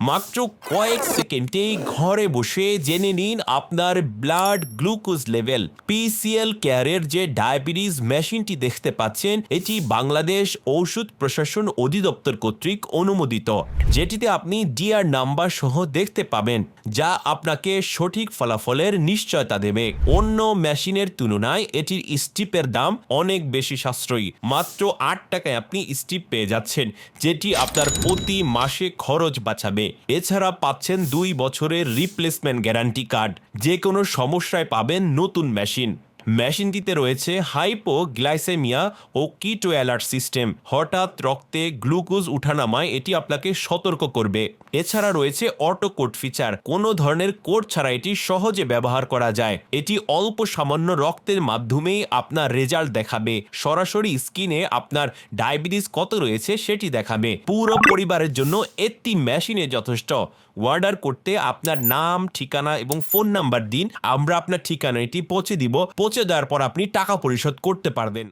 মাত্র কয়েক সেকেন্ডেই ঘরে বসে জেনে নিন আপনার ব্লাড গ্লুকোজ লেভেল। পিসিএল কেয়ারের যে ডায়াবেটিস মেশিনটি দেখতে পাচ্ছেন, এটি বাংলাদেশ ঔষধ প্রশাসন অধিদপ্তর কর্তৃক অনুমোদিত, যেটিতে আপনি ডিআর নাম্বার সহ দেখতে পাবেন, যা আপনাকে সঠিক ফলাফলের নিশ্চয়তা দেবে। অন্য মেশিনের তুলনায় এটির স্ট্রিপের দাম অনেক বেশি সাশ্রয়ী। মাত্র 8 টাকায় আপনি স্ট্রিপ পেয়ে যাচ্ছেন, যেটি আপনার প্রতি মাসে খরচ বাঁচাবে। এছাড়া পাচ্ছেন 2 বছরের রিপ্লেসমেন্ট গ্যারান্টি কার্ড। যে কোনো সমস্যায় পাবেন নতুন মেশিন। মেশিনটিতে রয়েছে হাইপোগ্লাইসেমিয়া ও কিটো অ্যালার্ট সিস্টেম। হঠাৎ রক্তে গ্লুকোজ উঠানামায় এটি আপনাকে সতর্ক করবে। এছাড়া রয়েছে অটো কোড ফিচার। কোনো ধরনের কোড ছাড়া এটি সহজে ব্যবহার করা যায়। এটি অল্প সামান্য রক্তের মাধ্যমেই আপনার রেজাল্ট দেখাবে। সরাসরি স্ক্রিনে আপনার ডায়াবেটিস কত রয়েছে সেটি দেখাবে। পুরো পরিবারের জন্য একটি মেশিনে যথেষ্ট। অর্ডার করতে আপনার নাম, ঠিকানা এবং ফোন নাম্বার দিন। আমরা আপনার ঠিকানাটি পৌঁছে দিব। পৌঁছে দেওয়ার পর আপনি টাকা পরিশোধ করতে পারবেন।